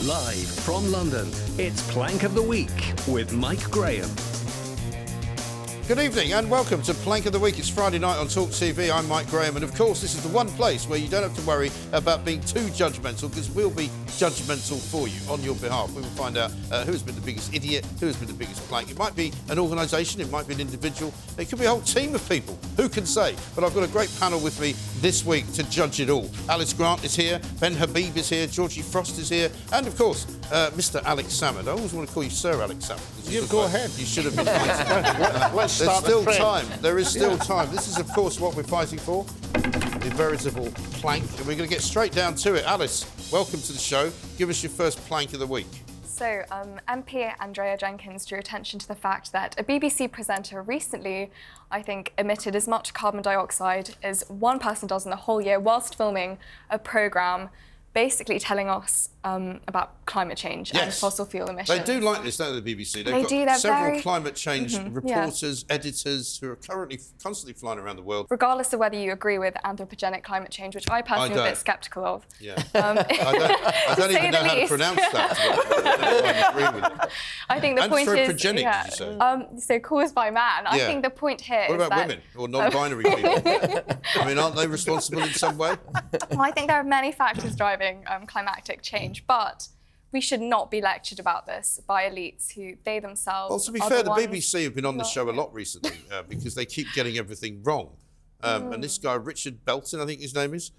Live from London, it's Plank of the Week with Mike Graham. Good evening and welcome to Plank of the Week. It's Friday night on TalkTV. I'm Mike Graham, and of course this is the one place where you don't have to worry about being too judgmental, because we'll be judgmental for you on your behalf. We will find out who has been the biggest idiot, who has been the biggest plank. It might be an organisation, it might be an individual, it could be a whole team of people. Who can say? But I've got a great panel with me this week to judge it all. Alice Grant is here, Ben Habib is here, Georgie Frost is here, and of course Mr. Alex Salmond. I always want to call you Sir Alex Salmond. You go ahead. You should have been fighting. There's still time. There is still time. This is, of course, what we're fighting for. The veritable plank. And we're going to get straight down to it. Alice, welcome to the show. Give us your first plank of the week. So, MP Andrea Jenkins drew attention to the fact that a BBC presenter recently, I think, emitted as much carbon dioxide as one person does in the whole year whilst filming a programme basically telling us about climate change and fossil fuel emissions. They do like this, don't they, the BBC? They've got several climate change reporters, editors who are currently constantly flying around the world. Regardless of whether you agree with anthropogenic climate change, which I personally am a bit sceptical of. Yeah. I don't even know how to pronounce that. I think the point is... Anthropogenic, did you say? So caused by man. I think the point here is that... What about women or non-binary people? I mean, aren't they responsible in some way? Well, I think there are many factors driving climatic change, but we should not be lectured about this by elites who they themselves. Well, to be fair, the BBC have been on the show a lot recently because they keep getting everything wrong. And this guy, Richard Belton, I think his name is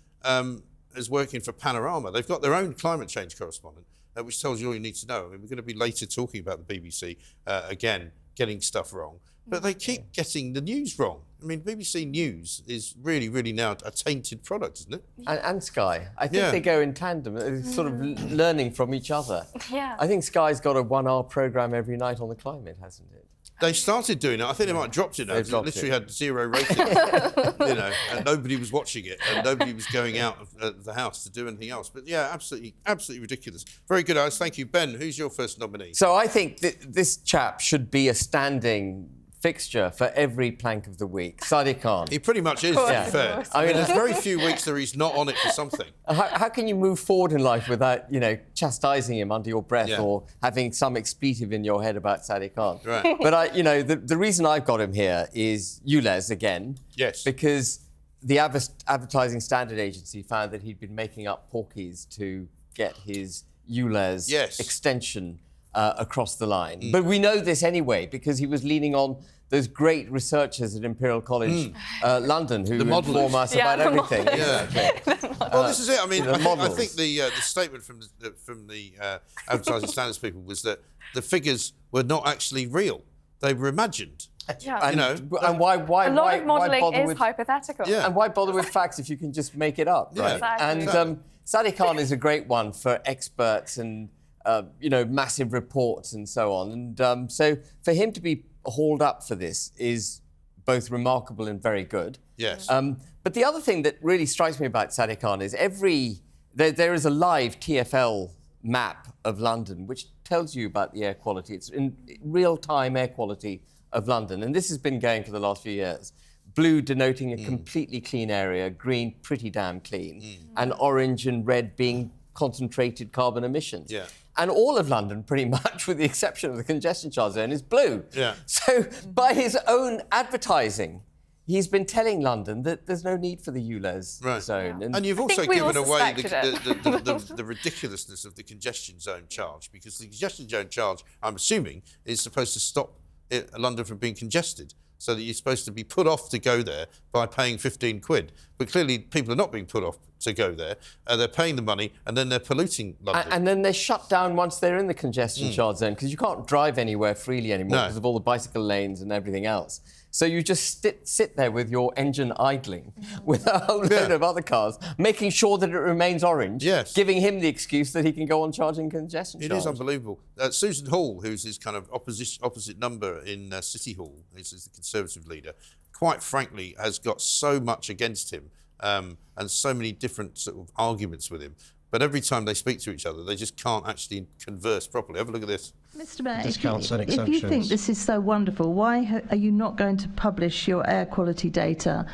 working for Panorama. They've got their own climate change correspondent, which tells you all you need to know. I mean, we're going to be later talking about the BBC again getting stuff wrong, but they keep getting the news wrong. I mean, BBC News is really, really now a tainted product, isn't it? And Sky. I think they go in tandem, sort of learning from each other. Yeah. I think Sky's got a 1-hour programme every night on the climate, hasn't it? They started doing it. I think they might have dropped it now. It literally had 0 rating, and nobody was watching it, and nobody was going out of the house to do anything else. But yeah, absolutely ridiculous. Very good, Alice. Thank you. Ben, who's your first nominee? So I think this chap should be a standing fixture for every plank of the week. Sadiq Khan. He pretty much is, to be fair. I mean, there's very few weeks that he's not on it for something. How can you move forward in life without, chastising him under your breath or having some expletive in your head about Sadiq Khan? Right. But the reason I've got him here is ULEZ again. Yes. Because the Advertising Standard Agency found that he'd been making up porkies to get his ULEZ extension across the line. But we know this anyway because he was leaning on those great researchers at Imperial College London who inform us about everything. Well, this is it. I mean, I think the statement from the Advertising Standards people was that the figures were not actually real; they were imagined. Yeah. And why a lot of modelling bother is with, hypothetical. Yeah. And why bother with facts if you can just make it up, right? Exactly. And Sadiq Khan is a great one for experts and massive reports and so on. And so for him to be hauled up for this is both remarkable and very good. Yes. But the other thing that really strikes me about Sadiq Khan is there is a live TfL map of London which tells you about the air quality. It's in real-time air quality of London. And this has been going for the last few years. Blue denoting a completely clean area, green pretty damn clean, and orange and red being concentrated carbon emissions. Yeah. And all of London, pretty much, with the exception of the congestion charge zone, is blue. Yeah. So by his own advertising, he's been telling London that there's no need for the ULEZ zone. Yeah. And you've also given away the ridiculousness of the congestion zone charge, because the congestion zone charge, I'm assuming, is supposed to stop London from being congested, so that you're supposed to be put off to go there by paying 15 quid. But clearly people are not being put off to go there. They're paying the money and then they're polluting London. And then they're shut down once they're in the congestion charge zone, because you can't drive anywhere freely anymore because of all the bicycle lanes and everything else. So you just sit there with your engine idling with a whole load of other cars, making sure that it remains orange, giving him the excuse that he can go on charging congestion charge. It is unbelievable. Susan Hall, who's his kind of opposite number in City Hall, is the Conservative leader, quite frankly has got so much against him and so many different sort of arguments with him. But every time they speak to each other, they just can't actually converse properly. Have a look at this. Mr. Mayor, if you think this is so wonderful, why are you not going to publish your air quality data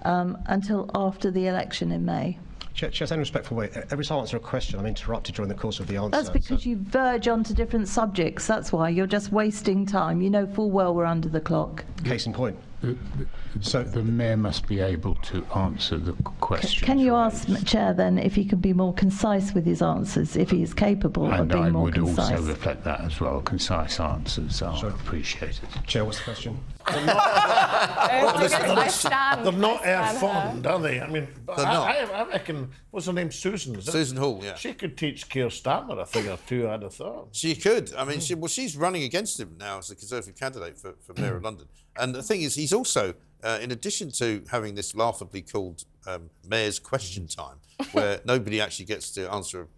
until after the election in May? Chair, in a respectful way, every time I answer a question, I'm interrupted during the course of the answer. That's because you verge onto different subjects. That's why you're just wasting time. You know full well we're under the clock. Case in point. So the Mayor must be able to answer the question. Can you ask, Chair, then, if he can be more concise with his answers, if he is capable of being more concise? And I would also reflect that as well. Concise answers are appreciated. Chair, what's the question? They're not air fond, are they? I mean, I reckon, what's her name, Susan? Is it? Susan Hall, yeah. She could teach Keir Starmer a thing or two, I'd have thought. She could. I mean, she's running against him now as a Conservative candidate for Mayor of London. And the thing is, he's also, in addition to having this laughably called Mayor's Question Time, where nobody actually gets to answer,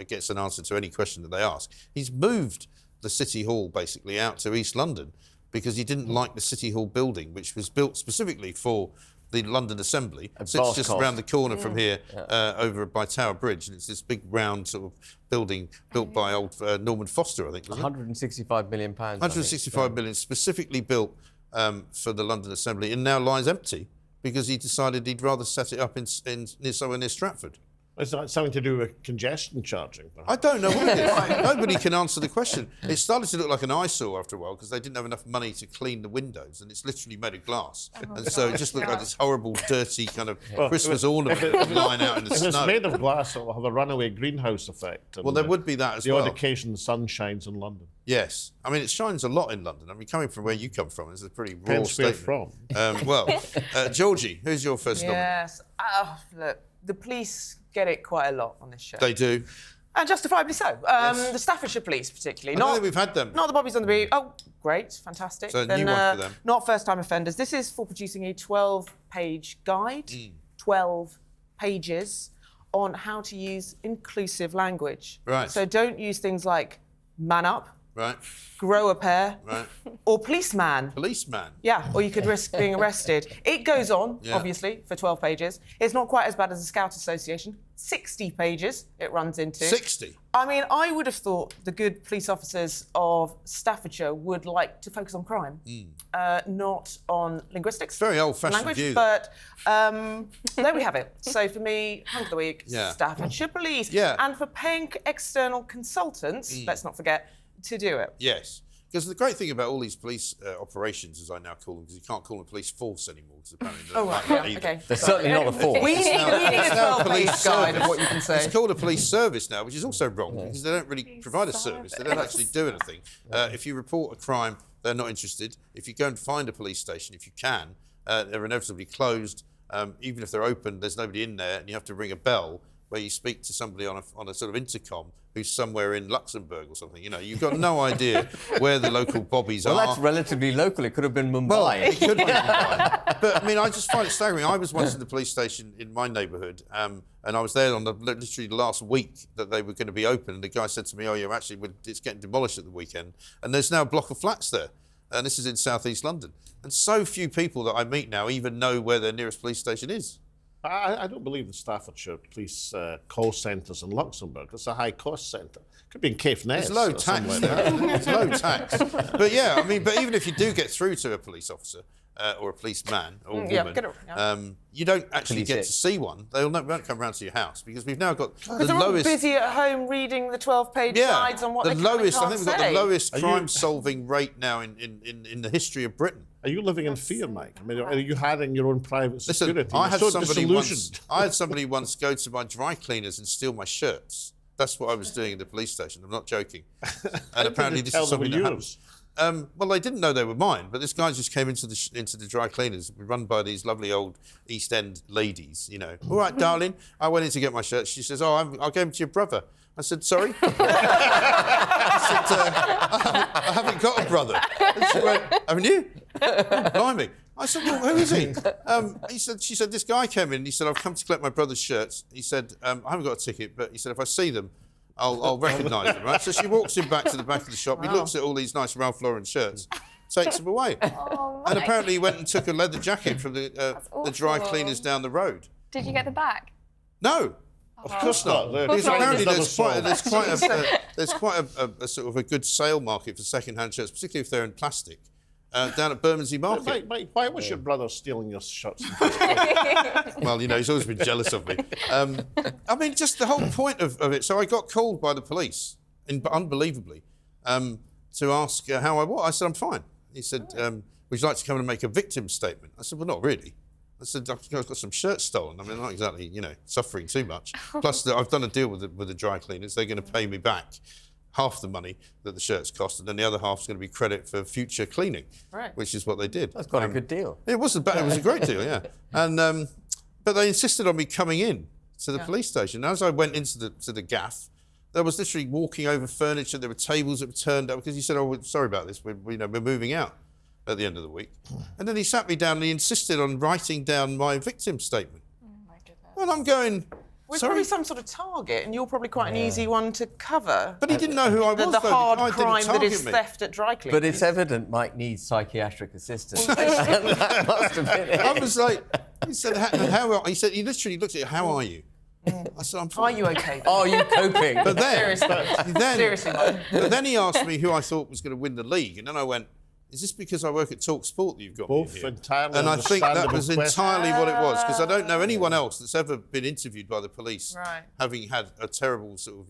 gets an answer to any question that they ask, he's moved the City Hall basically out to East London because he didn't like the City Hall building, which was built specifically for the London Assembly. Sits just around the corner from here, over by Tower Bridge, and it's this big round sort of building built by old Norman Foster, I think. Was 165 million pounds. 165 million, specifically built for the London Assembly, and now lies empty because he decided he'd rather set it up in somewhere near Stratford. Is that something to do with congestion charging? Perhaps? I don't know what it is. Nobody can answer the question. It started to look like an eyesore after a while because they didn't have enough money to clean the windows, and it's literally made of glass. And so it just looked like this horrible, dirty kind of Christmas ornament lying out in the snow. If it's made of glass, it'll have a runaway greenhouse effect. Well, there would be that as well. The odd occasion the sun shines in London. Yes. I mean, it shines a lot in London. I mean, coming from where you come from, it's a pretty raw statement. From. Georgie, who's your first nominee? Yes. Look, the police get it quite a lot on this show. They do. And justifiably so. The Staffordshire Police, particularly. I don't think we've had them. Not the Bobbies on the Beat. Oh, great, fantastic. So a new one for them. Not first-time offenders. This is for producing a 12-page guide, 12 pages, on how to use inclusive language. Right. So don't use things like man up, right, grow a pair, right, or policeman. Policeman. Yeah, or you could risk being arrested. It goes on, obviously, for 12 pages. It's not quite as bad as the Scout Association. 60 pages it runs into. 60? I mean, I would have thought the good police officers of Staffordshire would like to focus on crime, not on linguistics. Very old-fashioned language, view. But there we have it. So for me, Hunk of the Week, Staffordshire Police. Yeah. And for paying external consultants, let's not forget, to do it. Yes. Because the great thing about all these police operations, as I now call them, because you can't call them a police force anymore, because apparently they're not like that either. Okay. They're certainly not a force. We need a 12-page guide of what you can say. It's called a police service now, which is also wrong, because they don't really provide a service. They don't actually do anything. If you report a crime, they're not interested. If you go and find a police station, if you can, they're inevitably closed. Even if they're open, there's nobody in there, and you have to ring a bell where you speak to somebody on a sort of intercom who's somewhere in Luxembourg or something. You know, you've got no idea where the local bobbies are. Well, that's relatively local. It could have been Mumbai. Well, it could be Mumbai. But, I mean, I just find it staggering. I was once in the police station in my neighbourhood, and I was there on literally the last week that they were going to be open, and the guy said to me, it's getting demolished at the weekend, and there's now a block of flats there. And this is in South East London. And so few people that I meet now even know where their nearest police station is. I don't believe the Staffordshire Police call centres in Luxembourg. It's a high-cost centre. Could be in Caithness. It's low tax there. It's low tax. But yeah, I mean, but even if you do get through to a police officer or a policeman or woman, you don't actually get to see one. They won't come round to your house because we've now got the they're lowest. All busy at home reading the 12-page guides on what they lowest. can't I think we've got the lowest Are crime-solving rate now in the history of Britain. Are you living in fear, Mike? I mean, are you having your own private security? Listen, I had somebody once go to my dry cleaners and steal my shirts. That's what I was doing in the police station. I'm not joking. And apparently this is something that happens. Well, they didn't know they were mine, but this guy just came into the dry cleaners, run by these lovely old East End ladies, you know. All right, darling. I went in to get my shirt. She says, I gave them to your brother. I said, sorry? I said, I haven't got a brother. And she went, haven't you? Blimey. I said, well, who is he? She said, this guy came in and he said, I've come to collect my brother's shirts. He said, I haven't got a ticket, but he said, if I see them, I'll recognise them, right? So she walks him back to the back of the shop. He looks at all these nice Ralph Lauren shirts, takes them away. And apparently he went and took a leather jacket from the dry cleaners down the road. Did you get them back? No. Of course not. Because apparently there's quite a sort of a good sale market for second-hand shirts, particularly if they're in plastic. down at Bermondsey Market. Mike, why was your brother stealing your shirts? Well, he's always been jealous of me. I mean, just the whole point of it. So I got called by the police, unbelievably, to ask how I was. I said, I'm fine. He said, would you like to come and make a victim statement? I said, well, not really. I said, I've got some shirts stolen. I mean, I'm not exactly, suffering too much. Plus, I've done a deal with the dry cleaners. They're going to pay me back half the money that the shirts cost, and then the other half's going to be credit for future cleaning, which is what they did. That's quite a good deal. It wasn't bad. It was a great deal, yeah. And but they insisted on me coming in to the police station. As I went into the gaff, there was literally walking over furniture. There were tables that were turned up because he said, "Oh, sorry about this. We're moving out at the end of the week." And then he sat me down and he insisted on writing down my victim statement. Oh my goodness! And I'm going. We're probably some sort of target, and you're probably quite an easy one to cover. But he didn't know who I was. The hard crime that is me. theft at dry cleaners. But it's evident Mike needs psychiatric assistance. That must have been it. I was like, he said, he said, he literally looked at it, how are you? I said, I'm fine. Are you okay? Are you coping? But then, Seriously, Mike. But then he asked me who I thought was going to win the league, and then I went, is this because I work at TalkSport that you've got Both me here? entirely And I think that was understandable entirely what it was, because I don't know anyone else that's ever been interviewed by the police Right. having had a terrible sort of,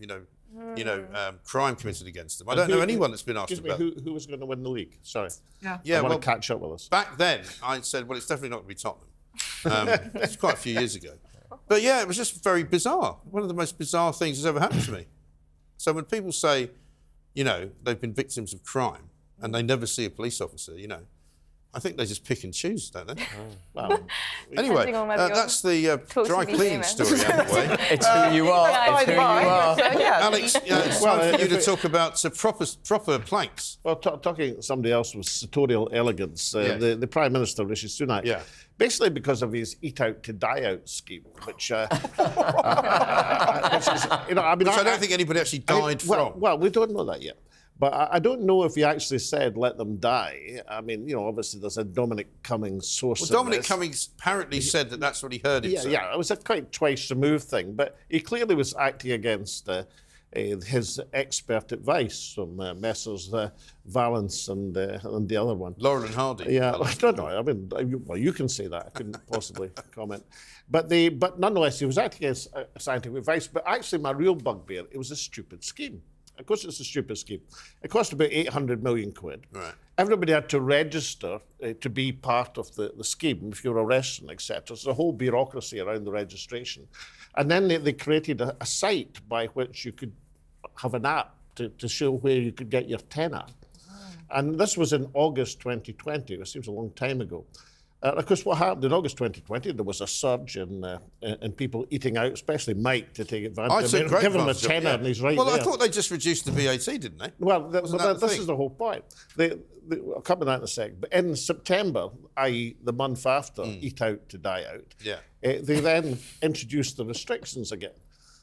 crime committed against them. I don't know anyone that's been asked about it. Who was going to win the league? Sorry. Yeah, I want to catch up with us. Back then, I said, well, it's definitely not going to be Tottenham. It's quite a few years ago. But yeah, it was just very bizarre. One of the most bizarre things that's ever happened to me. So when people say, they've been victims of crime and they never see a police officer, I think they just pick and choose, don't they? Well, anyway, that's the dry cleaning story out of the way. It's who you are. It's who you are. Alex, it's time for you to talk about proper planks. Well, talking to somebody else with sartorial elegance, the Prime Minister, Rishi Sunak, basically because of his eat out to die out scheme, which is, I don't think anybody actually died from. Well, we don't know that yet. But I don't know if he actually said let them die. I mean, obviously there's a Dominic Cummings source. Well, Dominic Cummings apparently said that that's what he heard him say. Yeah, it was a quite twice removed thing. But he clearly was acting against his expert advice from Messrs. Valence and the other one. Laurel and Hardy. Yeah, I don't know. I mean, well, you can say that. I couldn't possibly comment. But nonetheless, he was acting against scientific advice. But actually, my real bugbear, it was a stupid scheme. Of course, it's a stupid scheme. It cost about 800 million quid. Right. Everybody had to register to be part of the scheme if you're a restaurant, etc. There's a whole bureaucracy around the registration. And then they created a site by which you could have an app to show where you could get your tenner. And this was in August 2020, which seems a long time ago. Of course, what happened in August 2020, there was a surge in people eating out, especially Mike, to take advantage. Give him a tenner and he's right there. Well, I thought they just reduced the VAT, didn't they? Well, this is the whole point. I'll come to that in a sec. But in September, i.e. the month after Eat Out to Die Out, they then introduced the restrictions again.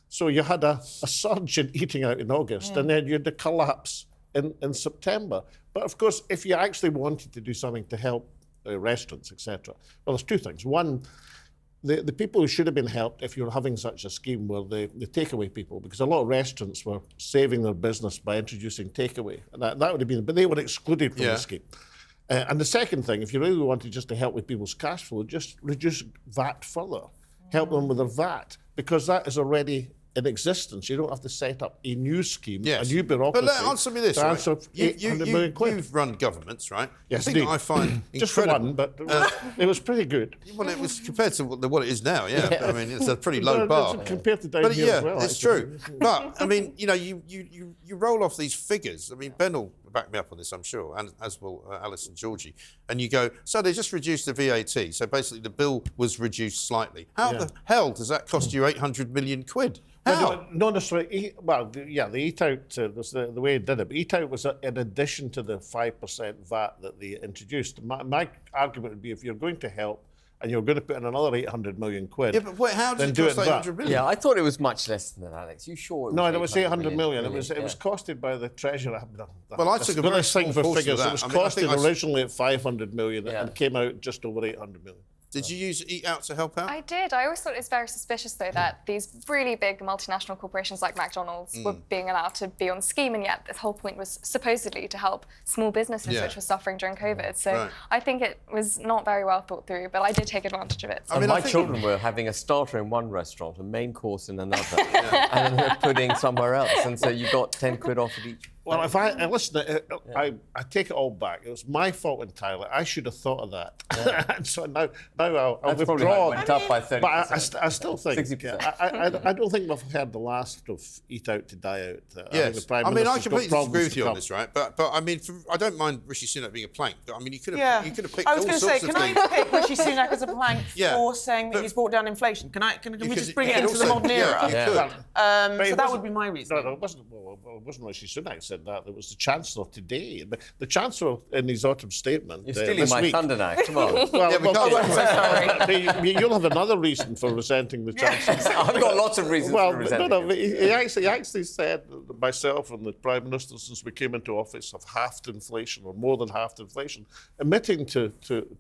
So you had a surge in eating out in August, and then you had the collapse in September. But of course, if you actually wanted to do something to help restaurants, etc. Well, there's two things. One, the people who should have been helped if you're having such a scheme were the takeaway people, because a lot of restaurants were saving their business by introducing takeaway. And that would have been, but they were excluded from the scheme. And the second thing, if you really wanted just to help with people's cash flow, just reduce VAT further. Help them with their VAT, because that is already in existence. You don't have to set up a new scheme, a new bureaucracy. But answer me this, right? You've run governments, right? Yes, the thing that I find just for one, but it was pretty good. Well, it was compared to what it is now, I mean, it's a pretty low bar. Compared to down here as well. It's true. But, I mean, you roll off these figures. I mean, Ben will back me up on this, I'm sure, and as will Alice and Georgie. And you go, so they just reduced the VAT. So basically the bill was reduced slightly. How the hell does that cost you 800 million quid? How? Not necessarily. Well, the Eat Out was the way it did it. But Eat Out was in addition to the 5% VAT that they introduced. My argument would be, if you're going to help and you're going to put in another 800 million quid, but how did it cost 800 million? Yeah, I thought it was much less than that, Alex. You sure? No, it was 800 million. It was costed by the Treasurer. Well, I took a very small portion of that. It was costed originally at 500 million and came out just over 800 million. Did you use Eat Out to help out? I did. I always thought it was very suspicious, though, that these really big multinational corporations like McDonald's were being allowed to be on the scheme, and yet the whole point was supposedly to help small businesses which were suffering during COVID. So I think it was not very well thought through, but I did take advantage of it. I mean, my children were having a starter in one restaurant, a main course in another, and then pudding somewhere else, and so you got 10 quid off at each. Well, if I listen, I take it all back. It was my fault entirely. I should have thought of that. And so now I'll That's probably withdraw. how it went up by 30%. But I still think 60%. I don't think we've heard the last of Eat Out to Die Out. Yes, I mean I completely disagree with you on this, right? But I mean, I don't mind Rishi Sunak being a plank. But I mean, you could have picked I was all going to sorts say, of can things. I pick Rishi Sunak as a plank for saying that he's brought down inflation? Can we just bring it into the modern era? So that would be my reason. No, it wasn't. Well, it wasn't Rishi Sunak said that. It was the Chancellor today. The Chancellor, in his autumn statement, You're stealing this my week, thunder now. Come on. You'll have another reason for resenting the Chancellor. I've got lots of reasons for resenting him. He actually said that myself and the Prime Minister, since we came into office, have halved inflation, or more than halved inflation, admitting to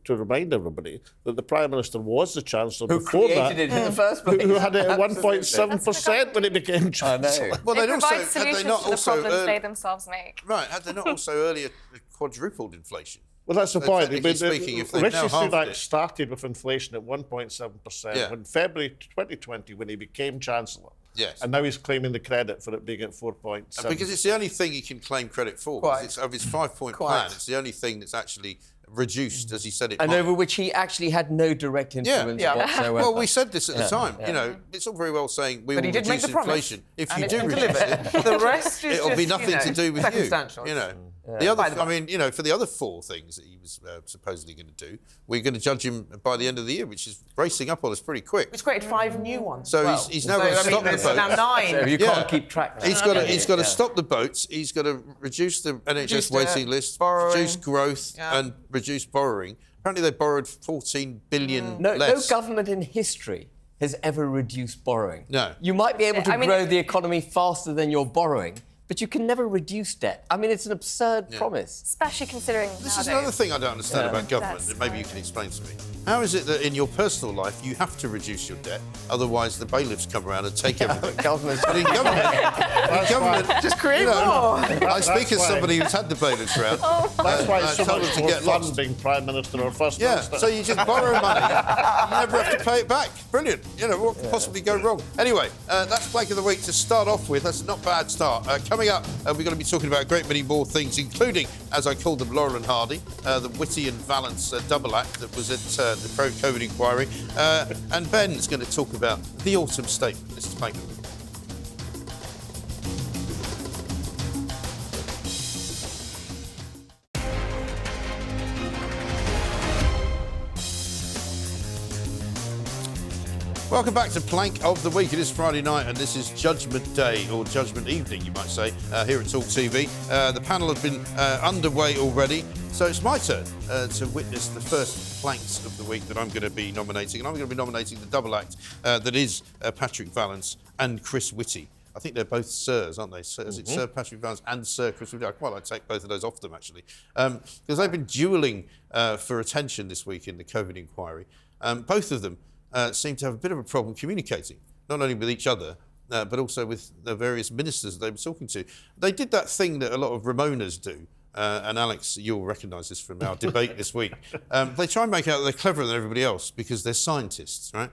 remind everybody that the Prime Minister was the Chancellor Who before that. created it in the first place. Who had it at 1.7% when he became Chancellor. Well, They they'd also provide had solutions they not to the also problems they themselves make. right? Had they not also earlier quadrupled inflation? Well, that's the point. Technically speaking, if they've Rishi now halved Sunak it. started with inflation at 1.7% in February 2020 when he became Chancellor. Yes. And now he's claiming the credit for it being at 4.7%. Because it's the only thing he can claim credit for. It's of his 5-point plan, it's the only thing that's actually reduced, as he said it And might. over which he actually had no direct influence whatsoever. Well, we said this at the time. You know, it's all very well saying we will he did make reduce the promise, inflation. If and you it's do been reduce delivered. it, The rest is it'll be just, nothing to do with you. circumstantial. You know, the other. I mean, you know, for the other 4 things that he was supposedly going to do, we're going to judge him by the end of the year, which is racing up on us pretty quick. He's created 5 new ones. So he's now got to stop the boats. Now 9. So you can't keep track. He's got to stop the boats. He's got to reduce the NHS waiting list, reduce growth, and reduce borrowing. Apparently, they borrowed 14 billion No less. government in history has ever reduced borrowing. No. You might be able to grow the economy faster than you're borrowing, but you can never reduce debt. I mean, it's an absurd promise. Especially considering This is another thing I don't understand about government that maybe you can explain to me. How is it that in your personal life you have to reduce your debt, otherwise the bailiffs come around and take everything? Government's But in government, Just create more. I speak as somebody who's had the bailiffs round. That's why it's so told much them to more get fun lost. being Prime Minister or First Yeah, Minister. so you just borrow money, you never have to pay it back. Brilliant. You know, what could possibly go wrong? Anyway, that's Plank of the Week to start off with. That's not a bad start. Coming up, we're going to be talking about a great many more things, including, as I called them, Laurel and Hardy, the Whitty and Valance double act that was at the COVID inquiry. And Ben's going to talk about the autumn statement. This is Plank of the Week. Welcome back to Plank of the Week. It is Friday night and this is Judgment Day, or Judgment Evening, you might say, here at TalkTV. The panel have been underway already, so it's my turn to witness the first planks of the week that I'm going to be nominating. And I'm going to be nominating the double act that is Patrick Vallance and Chris Whitty. I think they're both sirs, aren't they? Is it Sir Patrick Vallance and Sir Chris Whitty? I quite like to take both of those off them, actually, because they've been duelling for attention this week in the COVID inquiry. Both of them seem to have a bit of a problem communicating, not only with each other, but also with the various ministers they were talking to. They did that thing that a lot of Ramonas do, and Alex, you'll recognise this from our debate this week. They try and make out that they're cleverer than everybody else because they're scientists, right?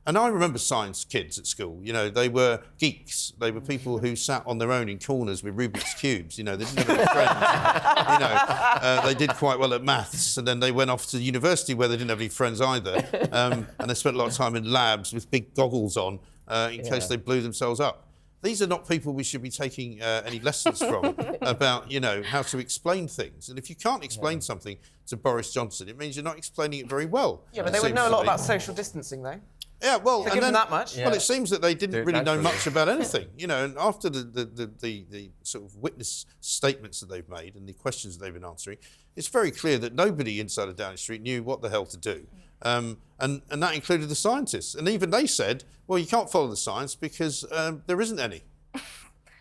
And I remember science kids at school. You know, they were geeks. They were people who sat on their own in corners with Rubik's cubes. You know, they didn't have any friends. You know, they did quite well at maths, and then they went off to university where they didn't have any friends either. And they spent a lot of time in labs with big goggles on in case they blew themselves up. These are not people we should be taking any lessons from about, you know, how to explain things. And if you can't explain something to Boris Johnson, it means you're not explaining it very well. Yeah, but they would know a lot about social distancing, though. Yeah, well, give them that much. Well, it seems that they didn't really know much about anything, you know. And after the sort of witness statements that they've made and the questions that they've been answering, it's very clear that nobody inside of Downing Street knew what the hell to do, and that included the scientists. And even they said, "Well, you can't follow the science because there isn't any."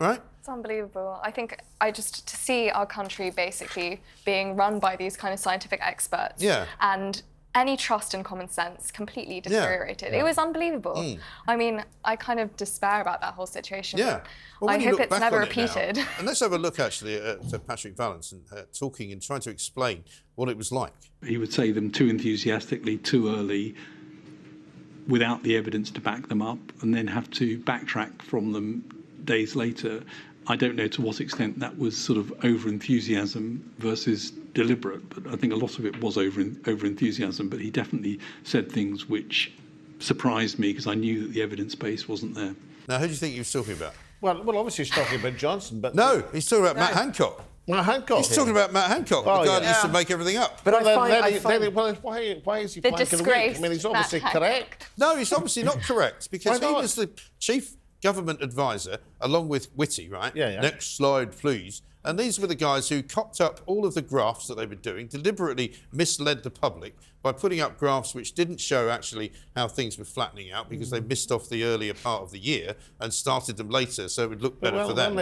Right? It's unbelievable. I think to see our country basically being run by these kind of scientific experts, and any trust in common sense completely deteriorated. It was unbelievable. I mean, I kind of despair about that whole situation. Yeah. Well, I when you hope look it's back never on it now- repeated. and let's have a look, actually, at Patrick Vallance and talking and trying to explain what it was like. He would say them too enthusiastically, too early, without the evidence to back them up, and then have to backtrack from them days later. I don't know to what extent that was sort of over-enthusiasm versus deliberate, but I think a lot of it was over-enthusiasm, but he definitely said things which surprised me because I knew that the evidence base wasn't there. Now, who do you think he was talking about? Well, obviously he's talking about Johnson, but... No, he's talking about Matt Hancock. Matt Hancock? He's talking about Matt Hancock, the guy that used to make everything up. But why is he The planking the week? disgrace I mean, he's obviously Matt correct. No, he's obviously not correct, because Why he not? was the chief government advisor, along with Whitty, right? Yeah. Next slide, please. And these were the guys who cocked up all of the graphs that they were doing, deliberately misled the public by putting up graphs which didn't show actually how things were flattening out, because they missed off the earlier part of the year and started them later, so it would look better for them.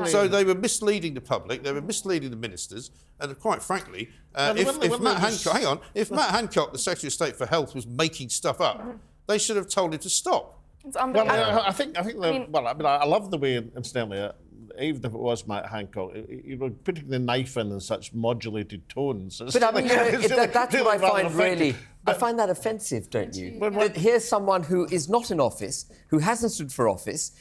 So they were misleading the public, they were misleading the ministers, and quite frankly, if Matt Hancock, the Secretary of State for Health, was making stuff up, they should have told him to stop. It's unbelievable. Well, I love the way, incidentally, even if it was Matt Hancock, you were putting the knife in such modulated tones. But I mean, that's what I find really... I find that offensive, don't you? That here's someone who is not in office, who hasn't stood for office,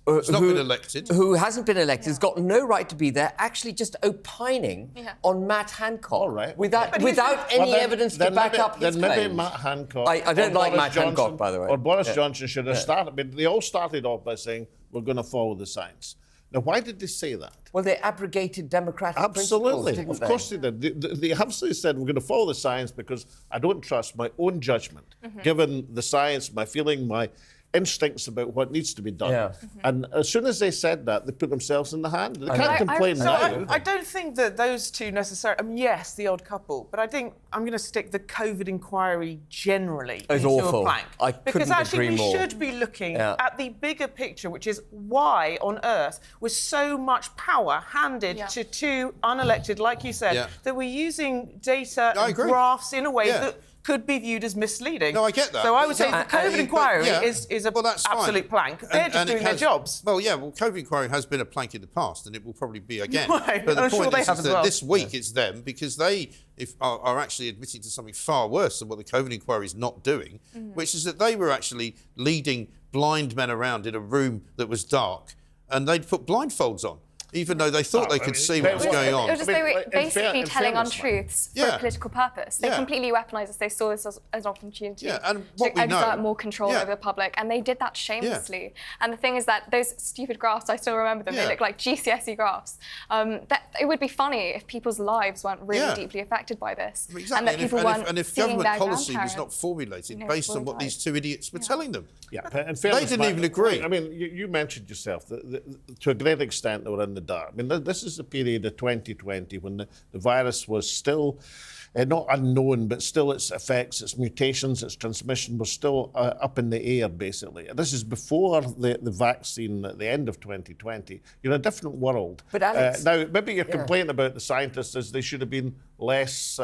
Who's not been elected. Who hasn't been elected, has got no right to be there, actually just opining on Matt Hancock. All right. Without any evidence to back up his claims. Then maybe claims. Matt Hancock... I don't like Matt Hancock, by the way. Or Boris Johnson should have started... I mean, they all started off by saying, we're going to follow the science. Now, why did they say that? Well, they abrogated democratic principles, didn't Of course they did. They absolutely said, we're going to follow the science because I don't trust my own judgment, given the science, my feeling, my instincts about what needs to be done. Yeah. And as soon as they said that, they put themselves in the hand. They can't complain now. I don't think that those two necessarily... I mean, yes, the odd couple, but I think I'm going to stick the COVID inquiry generally into awful. a plank. I couldn't because actually agree we more. should be looking at the bigger picture, which is why on earth was so much power handed to two unelected, like you said, that we're using data and graphs in a way that could be viewed as misleading. No, I get that. So I would say the COVID inquiry is an absolute plank. They're just doing their jobs. Well, yeah, COVID inquiry has been a plank in the past, and it will probably be again. Right. But the I'm point sure they is have as that well. this week it's them, because they are actually admitting to something far worse than what the COVID inquiry is not doing, which is that they were actually leading blind men around in a room that was dark, and they'd put blblindfolds on, even though they thought they could see what was going on. It was just they were basically telling untruths for a political purpose. They completely weaponised this. They saw this as an opportunity and to exert more control over the public, and they did that shamelessly. And the thing is that those stupid graphs, I still remember them, they look like GCSE graphs. It would be funny if people's lives weren't really deeply affected by this. Exactly. And that people weren't and if seeing government their policy was not formulated based on what these two idiots were telling them. They didn't even agree. I mean, you mentioned yourself that to a great extent they were in the dark. I mean, this is the period of 2020 when the virus was still not unknown, but still its effects, its mutations, its transmission was still up in the air, basically. This is before the vaccine at the end of 2020. You're in a different world. But Alex... now, maybe your complaint about the scientists is they should have been less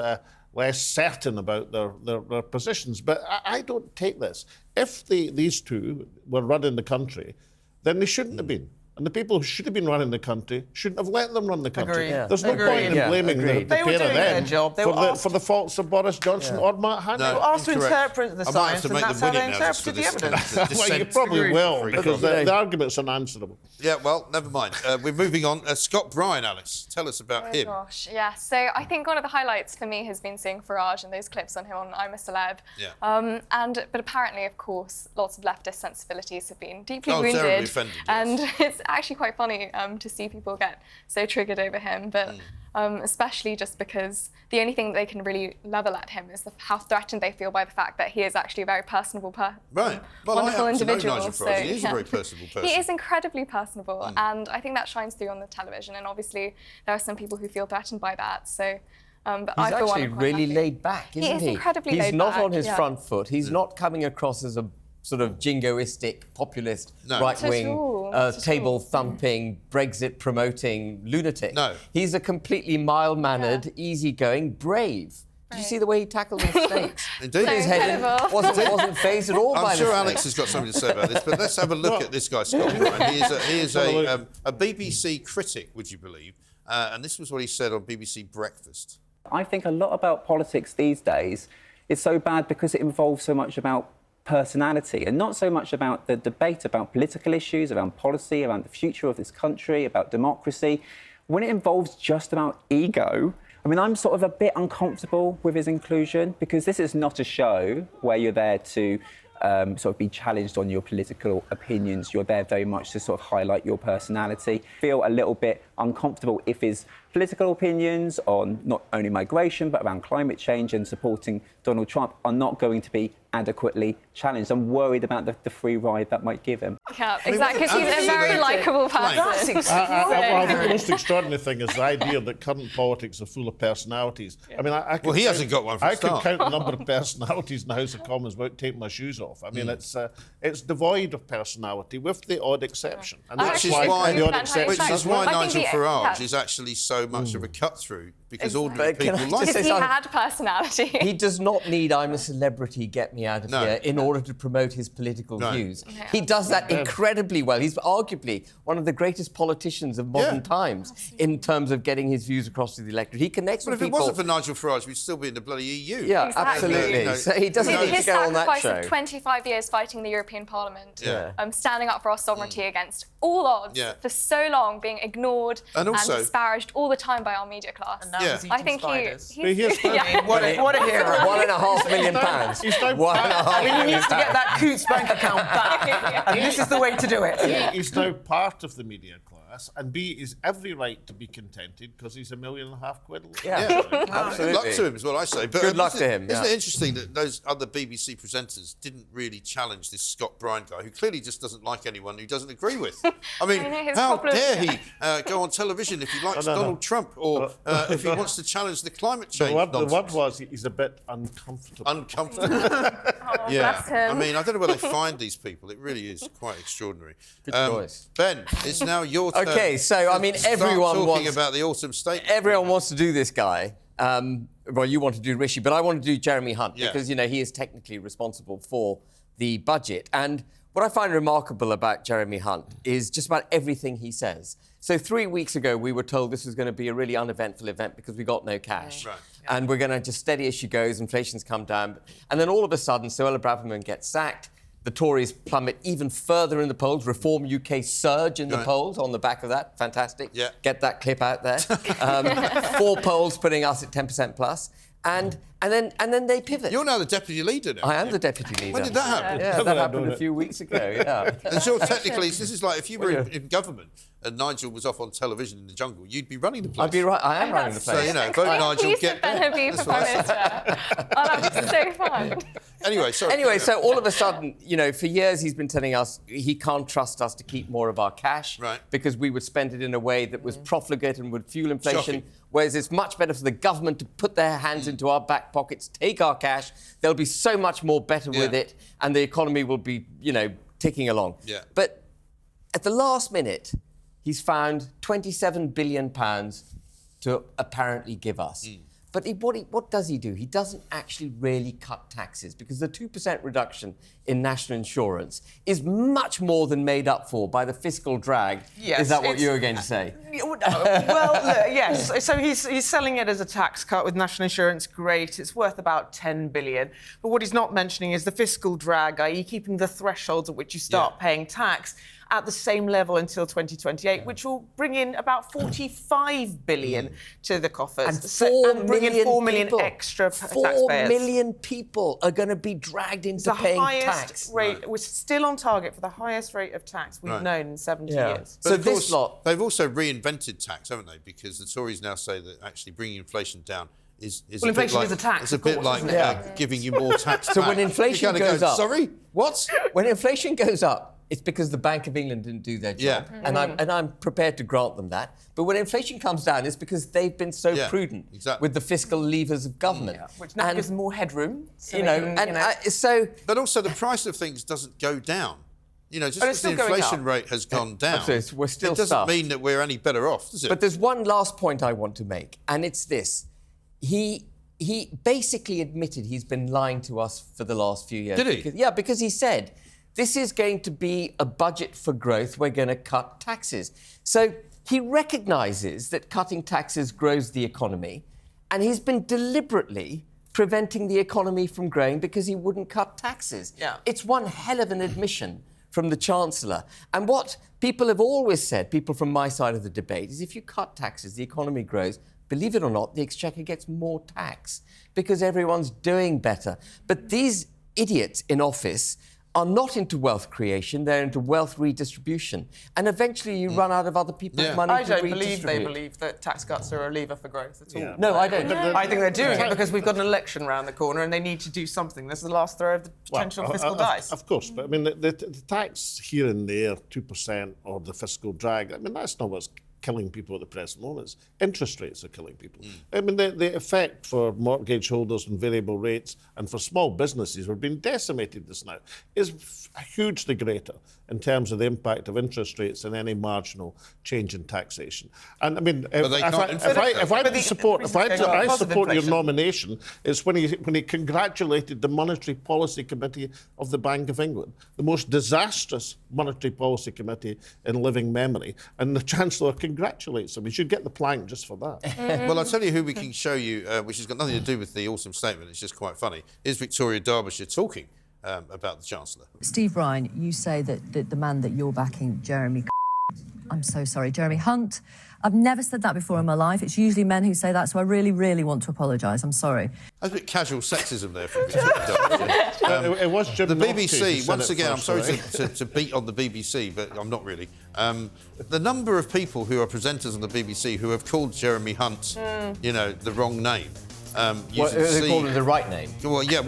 certain about their positions. But I don't take this. If these two were running the country, then they shouldn't have been. And the people who should have been running the country shouldn't have let them run the country. There's no point in blaming the pair of them for the faults of Boris Johnson or Matt Hancock. They were asked to interpret the science, and that's how they interpreted the evidence. Well, you probably will, because the argument's unanswerable. Yeah, well, never mind. We're moving on. Scott Bryan, Alice, tell us about him. Gosh, yeah. So I think one of the highlights for me has been seeing Farage and those clips on him on I'm a Celeb. Yeah. But apparently, of course, lots of leftist sensibilities have been deeply terribly wounded. offended, and it's actually quite funny to see people get so triggered over him. But especially just because the only thing that they can really level at him is how threatened they feel by the fact that he is actually a very personable wonderful individual. Nigel Farage. He is a very personable person. He is incredibly personable, and I think that shines through on the television. And obviously, there are some people who feel threatened by that. So, but he's actually really laid back, isn't he? He is incredibly laid back. He's not on his front foot. He's not coming across as a sort of jingoistic, populist, right-wing, table-thumping, Brexit-promoting lunatic. No. He's a completely mild-mannered, easygoing, brave Did you see the way he tackled the snakes? Indeed. His head in. wasn't phased at all by I'm sure the Alex has got something to say about this, but let's have a look at this guy, Scott Bryan. He is a BBC critic, would you believe? And this was what he said on BBC Breakfast. I think a lot about politics these days is so bad because it involves so much about personality and not so much about the debate about political issues, around policy, around the future of this country, about democracy. When it involves just about ego, I mean, I'm sort of a bit uncomfortable with his inclusion because this is not a show where you're there to sort of be challenged on your political opinions. You're there very much to sort of highlight your personality. Feel a little bit uncomfortable if his political opinions on not only migration but around climate change and supporting Donald Trump are not going to be adequately challenged. I'm worried about the free ride that might give him. Yeah, exactly, because he's a very likeable person. That's extraordinary. I think the most extraordinary thing is the idea that current politics are full of personalities. I mean, I could he hasn't got one from the start. I could count the number of personalities in the House of Commons without taking my shoes off. I mean, it's devoid of personality, with the odd exception. And which is why Nigel Farage is actually so much of a cut-through, because ordinary people like him. Because he had personality. He does not need "I'm a celebrity, get me out of here" in order to promote his political views. Yeah. He does that incredibly well. He's arguably one of the greatest politicians of modern times in terms of getting his views across to the electorate. He connects with people. But if it wasn't for Nigel Farage, we'd still be in the bloody EU. Yeah, absolutely. So he doesn't need to go on that show. His sacrifice of 25 years fighting the European Parliament, standing up for our sovereignty against all odds for so long, being ignored and disparaged all the time by our media class. I think he's what a hero. £1.5 million. I mean, he needs to get that Coots bank account back. And this is the way to do it. He's now part of the media class, and B, is every right to be contented because he's £1.5 million. Absolutely. Good luck to him is what I say. But good luck to him. Isn't it interesting that those other BBC presenters didn't really challenge this Scott Bryan guy, who clearly just doesn't like anyone who doesn't agree with? I mean, how dare he go on television if he likes Donald Trump or if he wants to challenge the climate change the word was he's a bit uncomfortable. Bless him. I mean, I don't know where they find these people. It really is quite extraordinary. Good choice. Ben, it's now your turn. Okay, so I mean, everyone wants about the autumn statement. Everyone wants to do this guy. Well, you want to do Rishi, but I want to do Jeremy Hunt because he is technically responsible for the budget. And what I find remarkable about Jeremy Hunt is just about everything he says. So 3 weeks ago, we were told this was going to be a really uneventful event because we got no cash. Right. And we're going to just steady as she goes, inflation's come down. And then all of a sudden, Celeb Braverman gets sacked. The Tories plummet even further in the polls. Reform UK surge in the polls on the back of that. Fantastic. Yeah. Get that clip out there. 4 polls putting us at 10% plus. And then they pivot. You're now the deputy leader now. I am the deputy leader. When did that happen? Yeah, that happened a few weeks ago, And so technically, this is like if you were in government and Nigel was off on television in the jungle, you'd be running the place. I'd be right. I am running the place. So, vote Nigel, get Ben Habib for Prime Minister. Oh, that was so fun. Anyway, so all of a sudden, for years he's been telling us he can't trust us to keep more of our cash because we would spend it in a way that was profligate and would fuel inflation. Shocking. Whereas it's much better for the government to put their hands into our back pockets, take our cash. They'll be so much more better with it, and the economy will be, ticking along. Yeah. But at the last minute, he's found £27 billion to apparently give us. But what does he do? He doesn't actually really cut taxes because the 2% reduction in national insurance is much more than made up for by the fiscal drag. Yes, is that what you were going to say? Well, yes. So he's selling it as a tax cut with national insurance. Great. It's worth about $10 billion. But what he's not mentioning is the fiscal drag, i.e. keeping the thresholds at which you start paying tax at the same level until 2028, which will bring in about $45 billion to the coffers. And bring in 4 million extra taxpayers. 4 million people are going to be dragged into paying tax. We're still on target for the highest rate of tax we've known in 70 years. But so this lot... They've also reinvented tax, haven't they? Because the Tories now say that actually bringing inflation down is inflation is a tax. It's a bit like giving you more tax So when inflation goes up... Sorry? What? When inflation goes up, it's because the Bank of England didn't do their job. And I'm prepared to grant them that. But when inflation comes down, it's because they've been so prudent with the fiscal levers of government. Which now gives them more headroom. But also the price of things doesn't go down. Just because the inflation rate has gone down, we're still it doesn't mean that we're any better off, does it? But there's one last point I want to make, and it's this. He he basically admitted he's been lying to us for the last few years. Did he? Because he said, this is going to be a budget for growth. We're going to cut taxes. So he recognises that cutting taxes grows the economy, and he's been deliberately preventing the economy from growing because he wouldn't cut taxes. Yeah. It's one hell of an admission from the Chancellor. And what people have always said, people from my side of the debate, is if you cut taxes, the economy grows. Believe it or not, the Exchequer gets more tax because everyone's doing better. But these idiots in office are not into wealth creation, they're into wealth redistribution. And eventually you run out of other people's money I to don't redistribute. believe they believe that tax cuts are a lever for growth at all. Yeah. No, I don't. I think they're doing it because we've got an election round the corner and they need to do something. This is the last throw of the potential fiscal dice. Of course, but I mean, the tax here and there, 2% or the fiscal drag, I mean, that's not what's killing people at the present moment. It's interest rates are killing people. I mean, the effect for mortgage holders and variable rates and for small businesses who are being decimated just now is hugely greater in terms of the impact of interest rates and any marginal change in taxation. And I mean, if I support your nomination, it's when he congratulated the Monetary Policy Committee of the Bank of England, the most disastrous monetary policy committee in living memory, and the Chancellor congratulates him. He should get the plank just for that. Well, I'll tell you who we can show you, which has got nothing to do with the awesome statement, it's just quite funny, is Victoria Derbyshire talking about the Chancellor. Steve Ryan, you say that the man that you're backing, Jeremy Hunt. I've never said that before in my life. It's usually men who say that, so I really, really want to apologise. I'm sorry. That's a bit casual sexism there from Victoria Derbyshire. It was Jim the Naughty BBC, once again, I'm sorry to to beat on the BBC, but I'm not really. The number of people who are presenters on the BBC who have called Jeremy Hunt, the wrong name. They called it the right name. Well, yeah,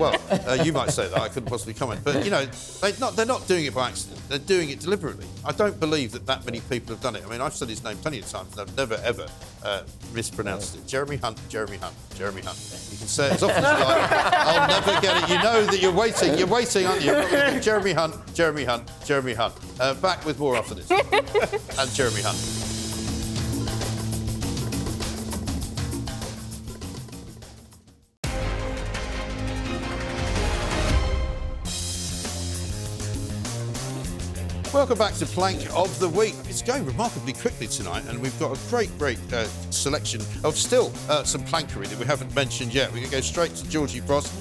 you might say that. I couldn't possibly comment. But, they're not doing it by accident. They're doing it deliberately. I don't believe that many people have done it. I mean, I've said his name plenty of times and I've never, ever mispronounced it. Jeremy Hunt, Jeremy Hunt, Jeremy Hunt. You can say it as often as you like. I'll never get it. You know that you're waiting. You're waiting, aren't you? Jeremy Hunt, Jeremy Hunt, Jeremy Hunt. Back with more after this. And Jeremy Hunt. Welcome back to Plank of the Week. It's going remarkably quickly tonight, and we've got a great selection of still some plankery that we haven't mentioned yet. We can go straight to Georgie Frost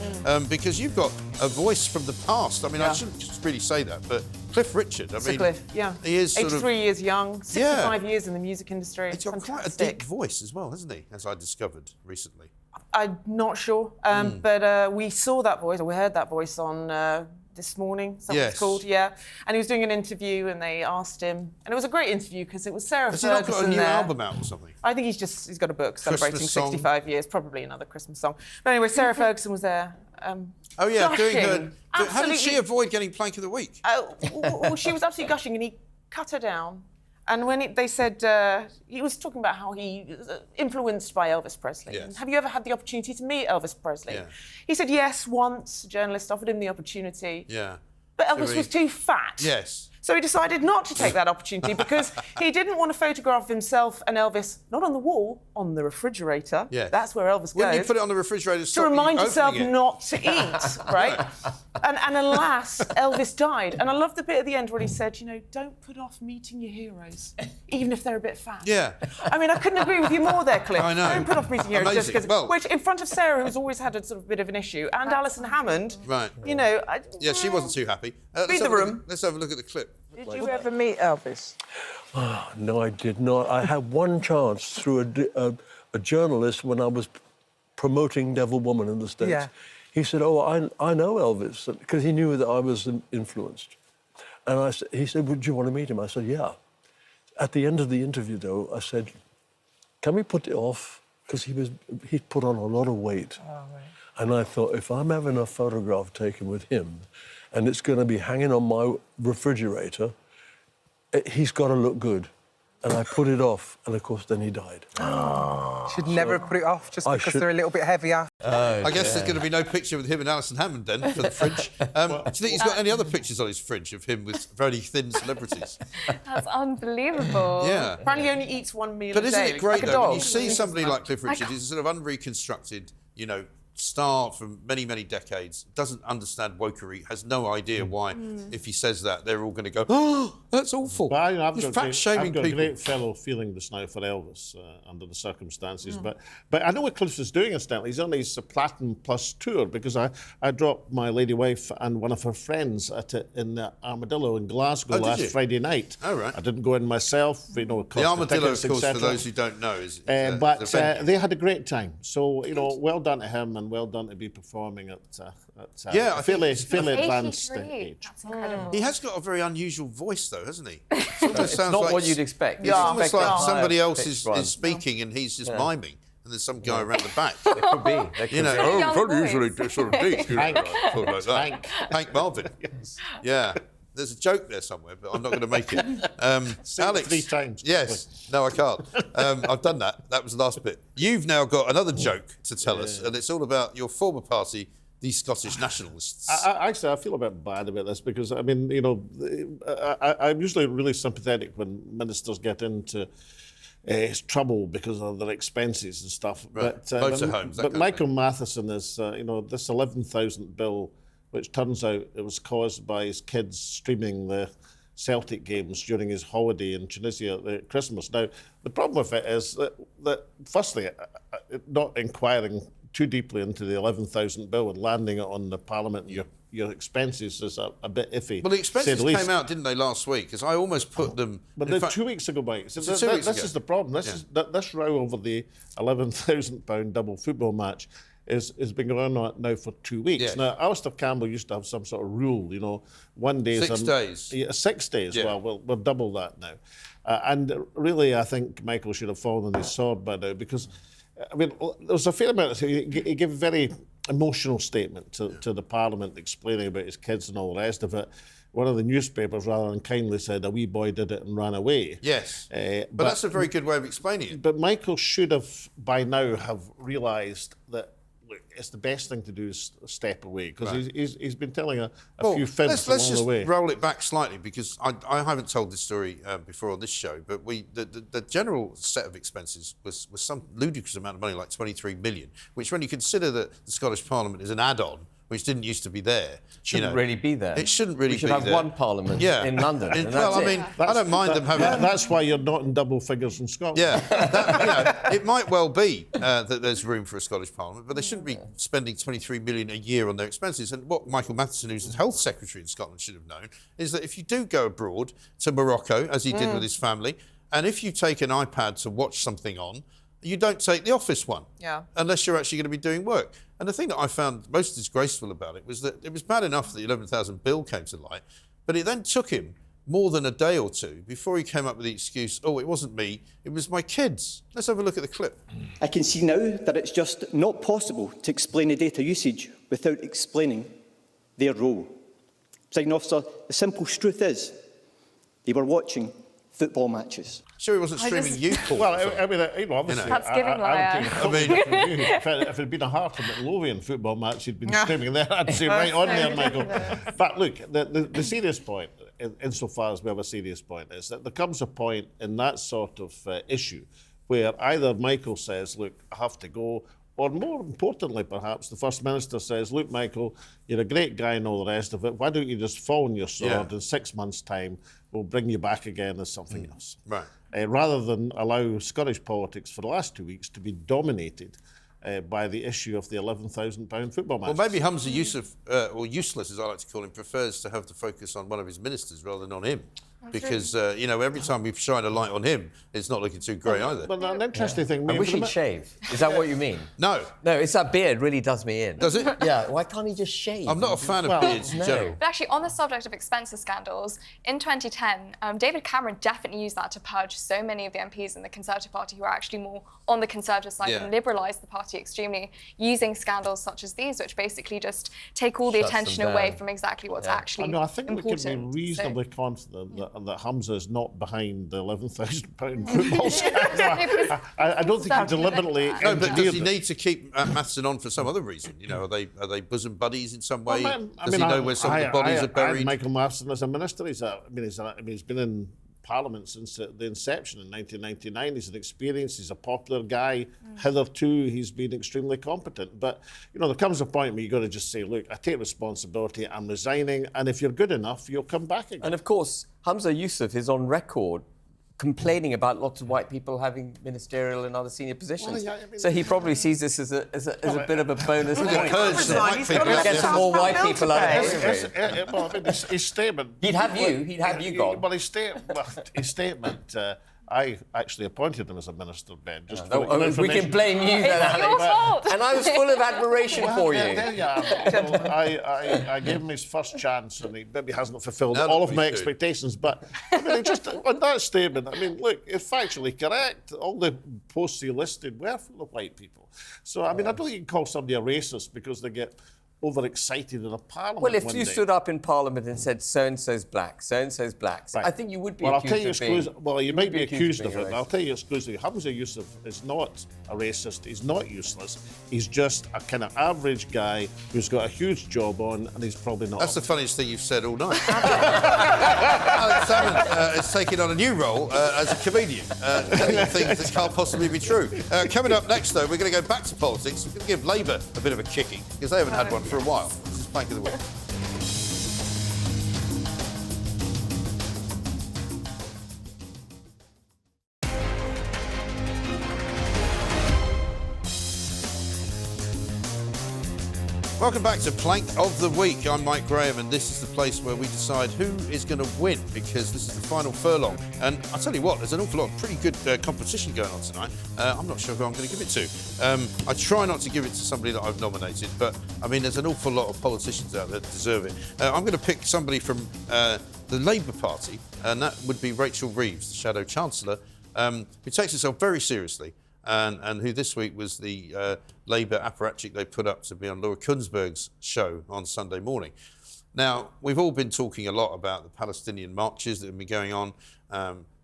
because you've got a voice from the past. I mean, I shouldn't just really say that, but Cliff Richard. Sir Cliff, yeah. He is 83 years young, 65 years in the music industry. He's got quite a deep voice as well, hasn't he? As I discovered recently. I'm not sure, but we saw that voice, or we heard that voice on This Morning, something's called, And he was doing an interview and they asked him, and it was a great interview because it was Sarah Ferguson there. Has he not got a new album out or something? I think he's got a book celebrating 65 years, probably another Christmas song. But anyway, Sarah Ferguson was there. Doing her... How did she avoid getting Plank of the Week? She was absolutely gushing and he cut her down. And when they said, he was talking about how he was influenced by Elvis Presley. Yes. And have you ever had the opportunity to meet Elvis Presley? Yeah. He said yes, once. A journalist offered him the opportunity. Yeah. But Elvis was too fat. Yes. So he decided not to take that opportunity because he didn't want a photograph of himself and Elvis, not on the wall, on the refrigerator. Yeah. That's where Elvis goes. Wouldn't you put it on the refrigerator to remind yourself not to eat, right? And alas, Elvis died. And I love the bit at the end where he said, don't put off meeting your heroes, even if they're a bit fat. Yeah. I mean, I couldn't agree with you more there, Cliff. I know. Don't put off meeting your heroes just Amazing. because. Which, in front of Sarah, who's always had a sort of bit of an issue, and Alison Hammond. Right. Yeah, she wasn't too happy. Read the room. Let's have a look at the clip. Did you ever meet Elvis? No, I did not. I had one chance through a journalist when I was promoting Devil Woman in the States. Yeah. He said, I know Elvis, because he knew that I was influenced. And he said, would you want to meet him? I said, yeah. At the end of the interview, though, I said, can we put it off? Because he'd put on a lot of weight. Oh, right. And I thought, if I'm having a photograph taken with him, and it's going to be hanging on my refrigerator, he's got to look good. And I put it off, and of course, then he died. Should never put it off just because they're a little bit heavier. I guess there's going to be no picture with him and Alison Hammond then for the fridge. Do you think he's got any other pictures on his fridge of him with very thin celebrities? That's unbelievable. Yeah. Apparently, he only eats one meal a day. But isn't it great, like a though, dog. when you see somebody like Cliff Richard, he's a sort of unreconstructed, star for many, many decades, doesn't understand wokery, has no idea why, if he says that, they're all going to go, oh, that's awful. But I've You're got fat-shaming people. a great fellow feeling just now for Elvis under the circumstances. But I know what Cliff is doing, incidentally. He's on his Platinum Plus tour, because I dropped my lady wife and one of her friends in the Armadillo in Glasgow last Friday night. Oh, right. I didn't go in myself, you know, The Armadillo, tickets, of course, etc. for those who don't know, is but they had a great time. So, you know, well done to him and well done to be performing at I fairly think advanced age. That's incredible. He has got a very unusual voice, though, hasn't he? It's not what you'd expect. It's almost like somebody else is speaking and he's just miming, and there's some guy around the back. It could be. You know, very usually sort of deep. Hank Marvin. Yes. Yeah. There's a joke there somewhere, but I'm not going to make it. Alex. 3 times. Yes. No, I can't. I've done that. That was the last bit. You've now got another joke to tell us, and it's all about your former party, the Scottish Nationalists. Actually, I feel a bit bad about this because, I mean, you know, I'm usually really sympathetic when ministers get into trouble because of their expenses and stuff. Right. Motorhomes, but Michael Matheson is, you know, this 11,000 bill, which turns out it was caused by his kids streaming the Celtic games during his holiday in Tunisia at Christmas. Now, the problem with it is that firstly, not inquiring too deeply into the 11,000 bill and landing it on the Parliament, your expenses is a bit iffy. Well, the expenses came out, didn't they, last week? Because I almost put them... But they're 2 weeks ago, Mike. So this is the problem. This row over the £11,000 double football match has been going on now for 2 weeks. Yes. Now, Alistair Campbell used to have some sort of rule, you know, 1 day... 6 days. Yeah, 6 days. Yeah. Well, we'll double that now. And really, I think Michael should have fallen on his sword by now because, I mean, there was a fair amount... He gave a very emotional statement to the Parliament explaining about his kids and all the rest of it. One of the newspapers rather unkindly said a wee boy did it and ran away. Yes, but that's a very good way of explaining it. But Michael should have, by now, have realised that it's the best thing to do is step away because he's been telling a few fibs along the way. Let's just roll it back slightly because I haven't told this story before on this show, but the general set of expenses was some ludicrous amount of money, like 23 million, which when you consider that the Scottish Parliament is an add-on, which didn't used to be there. Shouldn't really be there. It shouldn't really be there. We should have one Parliament in London. Well, I mean, I don't mind them having... That's why you're not in double figures in Scotland. Yeah, it might well be that there's room for a Scottish Parliament, but they shouldn't be spending 23 million a year on their expenses. And what Michael Matheson, who's the Health Secretary in Scotland, should have known is that if you do go abroad to Morocco, as he did with his family, and if you take an iPad to watch something on, you don't take the office one, unless you're actually going to be doing work. And the thing that I found most disgraceful about it was that it was bad enough that the 11,000 bill came to light, but it then took him more than a day or two before he came up with the excuse, oh, it wasn't me, it was my kids. Let's have a look at the clip. I can see now that it's just not possible to explain the data usage without explaining their role. Presiding Officer, the simple truth is they were watching football matches. Sure, he wasn't streaming youth porn. Well, I mean, you know, obviously, that's giving liar. If it had been a Heart and Midlothian football match, he'd been streaming there. I'd say right on there, Michael. But look, the serious point, insofar as we have a serious point, is that there comes a point in that sort of issue where either Michael says, look, I have to go, or more importantly, perhaps, the First Minister says, look, Michael, you're a great guy and all the rest of it. Why don't you just fall on your sword in 6 months' time? We'll bring you back again as something else. Right. Rather than allow Scottish politics for the last 2 weeks to be dominated by the issue of the £11,000 football match. Well, maybe Hamza Yusuf, or Useless as I like to call him, prefers to have the focus on one of his ministers rather than on him. Because, you know, every time we shine a light on him, it's not looking too grey either. But an interesting thing... I wish he'd shave. Is that what you mean? No. No, it's that beard really does me in. Does it? Yeah, why can't he just shave? I'm not a fan of beards in general. But actually, on the subject of expenses scandals, in 2010, David Cameron definitely used that to purge so many of the MPs in the Conservative Party who are actually more on the Conservative side and liberalise the party extremely, using scandals such as these, which basically just take all the attention away from exactly what's actually important. I think we can be reasonably confident that Hamza is not behind the £11,000 football scandal. I don't think he deliberately... No, but does he need to keep Matheson on for some other reason? You know, are they bosom buddies in some way? Does he know where some of the bodies are buried? Michael Matheson as a minister, he's been in Parliament since the inception in 1999. He's an experienced, he's a popular guy. Hitherto, he's been extremely competent. But, you know, there comes a point where you've got to just say, look, I take responsibility, I'm resigning, and if you're good enough, you'll come back again. And of course, Hamza Yusuf is on record complaining about lots of white people having ministerial and other senior positions. Well, yeah, I mean, so he probably sees this as a bit of a bonus. Get some more white people out of it. His statement... He'd have you gone. Well, his statement... I actually appointed him as a minister, Ben. Just we can blame you then, It's your fault. And I was full of admiration for you. There you are. Well, I gave him his first chance, and he maybe hasn't fulfilled all of my expectations. But I mean, just on that statement, I mean, look, it's factually correct. All the posts he listed were full of white people. So I mean, I don't think you can call somebody a racist because they get overexcited in a parliament. Well, if you stood up in Parliament and said so-and-so's black, so-and-so's black, I think you would be accused of being... Well, you might be accused of it, but I'll tell you exclusively, Hamza Yusuf is not a racist, he's not useless, he's just a kind of average guy who's got a huge job on, and he's probably not... That's the funniest thing you've said all night. Alex Salmond is taking on a new role as a comedian, telling things that can't possibly be true. Coming up next, though, we're going to go back to politics. We're going to give Labour a bit of a kicking, because they haven't had one for a while. This is Plank of the Week. Welcome back to Plank of the Week. I'm Mike Graham, and this is the place where we decide who is going to win, because this is the final furlong. And I'll tell you what, there's an awful lot of pretty good competition going on tonight. I'm not sure who I'm going to give it to. I try not to give it to somebody that I've nominated, but, I mean, there's an awful lot of politicians out there that deserve it. I'm going to pick somebody from the Labour Party, and that would be Rachel Reeves, the Shadow Chancellor, who takes herself very seriously. And who this week was the Labour apparatchik they put up to be on Laura Kuenssberg's show on Sunday morning. Now, we've all been talking a lot about the Palestinian marches that have been going on,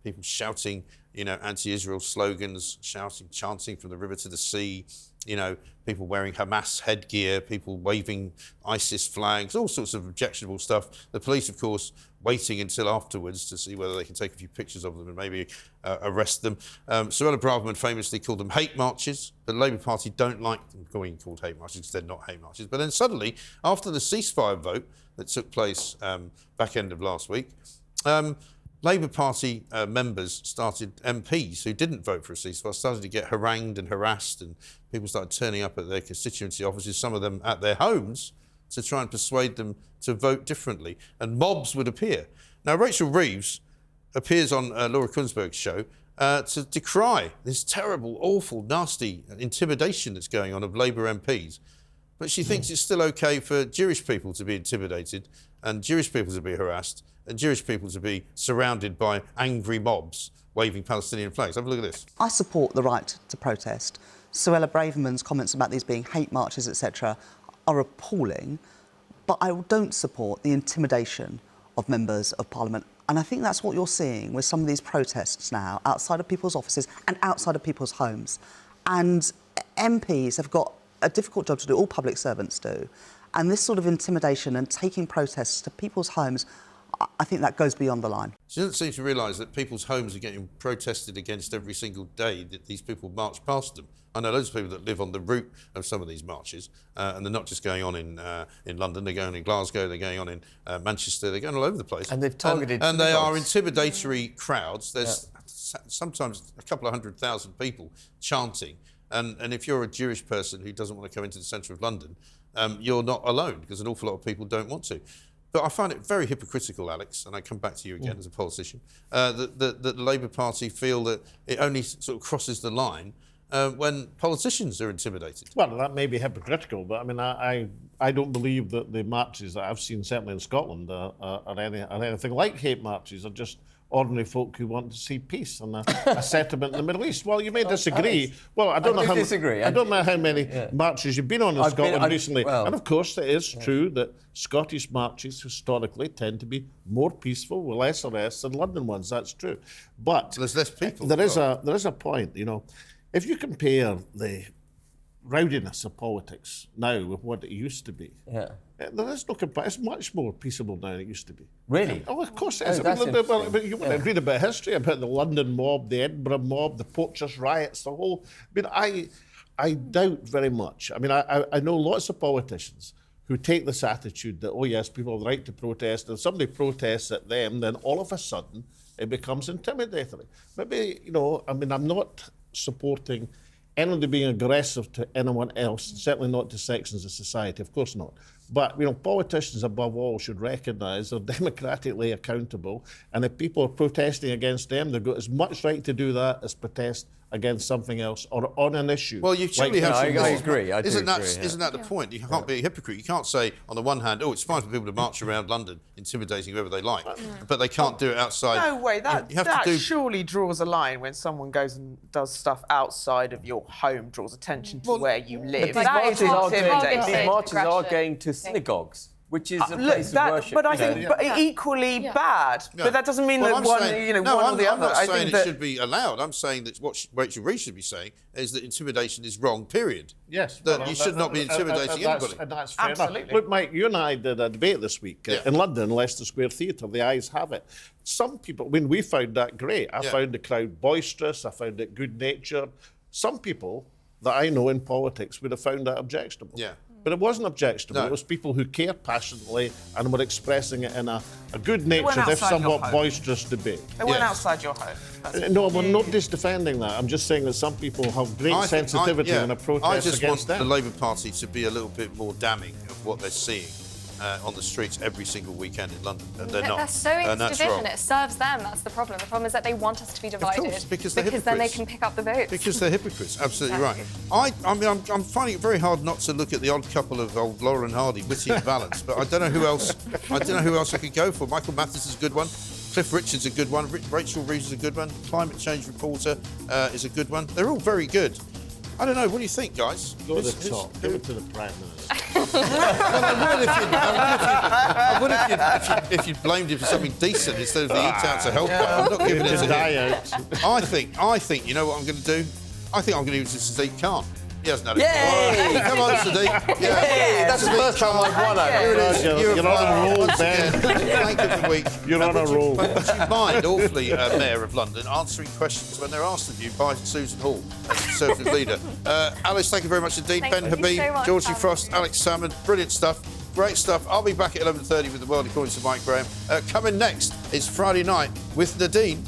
people shouting, you know, anti-Israel slogans, chanting from the river to the sea, you know, people wearing Hamas headgear, people waving ISIS flags, all sorts of objectionable stuff. The police, of course, waiting until afterwards to see whether they can take a few pictures of them and maybe arrest them. Suella Braverman famously called them hate marches. The Labour Party don't like them being called hate marches because they're not hate marches. But then suddenly, after the ceasefire vote that took place back end of last week, Labour Party members MPs who didn't vote for a ceasefire started to get harangued and harassed, and people started turning up at their constituency offices, some of them at their homes, to try and persuade them to vote differently. And mobs would appear. Now, Rachel Reeves appears on Laura Kuenssberg's show to decry this terrible, awful, nasty intimidation that's going on of Labour MPs. But she thinks it's still OK for Jewish people to be intimidated and Jewish people to be harassed and Jewish people to be surrounded by angry mobs waving Palestinian flags. Have a look at this. I support the right to protest. Suella Braverman's comments about these being hate marches, etc., are appalling, but I don't support the intimidation of members of Parliament. And I think that's what you're seeing with some of these protests now, outside of people's offices and outside of people's homes. And MPs have got a difficult job to do, all public servants do. And this sort of intimidation and taking protests to people's homes, I think that goes beyond the line. She doesn't seem to realise that people's homes are getting protested against every single day that these people march past them. I know loads of people that live on the route of some of these marches, and they're not just going on in London, they're going in Glasgow, they're going on in Manchester, they're going all over the place. And they've targeted... And they are intimidatory crowds. There's sometimes a couple of 100,000 people chanting. And if you're a Jewish person who doesn't want to come into the centre of London, you're not alone, because an awful lot of people don't want to. But I find it very hypocritical, Alex, and I come back to you again as a politician, that the Labour Party feel that it only sort of crosses the line when politicians are intimidated. Well, that may be hypocritical, but I mean, I don't believe that the marches that I've seen, certainly in Scotland, are anything like hate marches. They're just ordinary folk who want to see peace and a settlement in the Middle East. Well, you may disagree. Well, I don't know how many marches you've been on in Scotland recently. And of course, it is true that Scottish marches historically tend to be more peaceful, with less arrests than London ones. That's true. But there's less people. There is a point, you know. If you compare the rowdiness of politics now with what it used to be. Yeah. There is no comparison. It's much more peaceable now than it used to be. Really? Oh, of course it Oh, is. that's But you want to read about history, about the London mob, the Edinburgh mob, the Porteous riots, the whole... I doubt very much. I mean, I know lots of politicians who take this attitude that, oh yes, people have the right to protest, and if somebody protests at them, then all of a sudden it becomes intimidatory. Maybe, you know, I mean, I'm not supporting anybody being aggressive to anyone else, certainly not to sections of society, of course not. But, you know, politicians above all should recognise they're democratically accountable, and if people are protesting against them, they've got as much right to do that as protest against something else or on an issue. Well, you surely have some... I agree. Isn't that the point? You can't be a hypocrite. You can't say, on the one hand, oh, it's fine for people to march around London, intimidating whoever they like, but they can't do it outside. No way. That surely draws a line when someone goes and does stuff outside of your home, draws attention to where you live. These marches are going to synagogues, which is a place of worship. But I think equally bad. No. But that doesn't mean that one, one or the other. I'm not saying it should be allowed. I'm saying that what Rachel Reeves should be saying is that intimidation is wrong, period. Yes. That you should not be intimidating anybody. And that's fair enough. Look, Mike, you and I did a debate this week in London, Leicester Square Theatre. The Eyes Have It. Some people, when we found that great, I found the crowd boisterous, I found it good-natured. Some people that I know in politics would have found that objectionable. Yeah. But it wasn't objectionable. No. It was people who care passionately and were expressing it in a good-natured, if somewhat boisterous debate. It went outside your home. No, we're not just defending that. I'm just saying that some people have great sensitivity when a protest against them. I just want the Labour Party to be a little bit more damning of what they're seeing on the streets every single weekend in London, and they're not. They're sowing this division. It serves them. That's the problem. The problem is that they want us to be divided. Of course, because they're hypocrites. Then they can pick up the votes. Because they're hypocrites. Absolutely right. I mean, I'm finding it very hard not to look at the odd couple of old Laura and Hardy, witty and balanced. But I don't know who else. I don't know who else I could go for. Michael Mathis is a good one. Cliff Richard's a good one. Rachel Reeves is a good one. Climate Change Reporter is a good one. They're all very good. I don't know. What do you think, guys? Go to the top. Give it to the Prime Minister. I would if you'd blamed him for something decent instead of the eat out to help. I'm not giving it to him. I think. You know what I'm going to do? I think I'm going to give it to Sadiq Khan. He hasn't had it. Yay! Come on, Sadiq. Yeah. That's the first time I've won over. Here it is. You're on a roll, Ben. Thank you for the week. You're on a roll. Would you mind, awfully, Mayor of London, answering questions when they're asked of you by Susan Hall, Conservative leader? Alice, thank you very much indeed. Ben Habib, Georgie Frost, Alex Salmond, brilliant stuff. Great stuff. I'll be back at 11:30 with the World according to Mike Graham. Coming next is Friday Night with Nadine.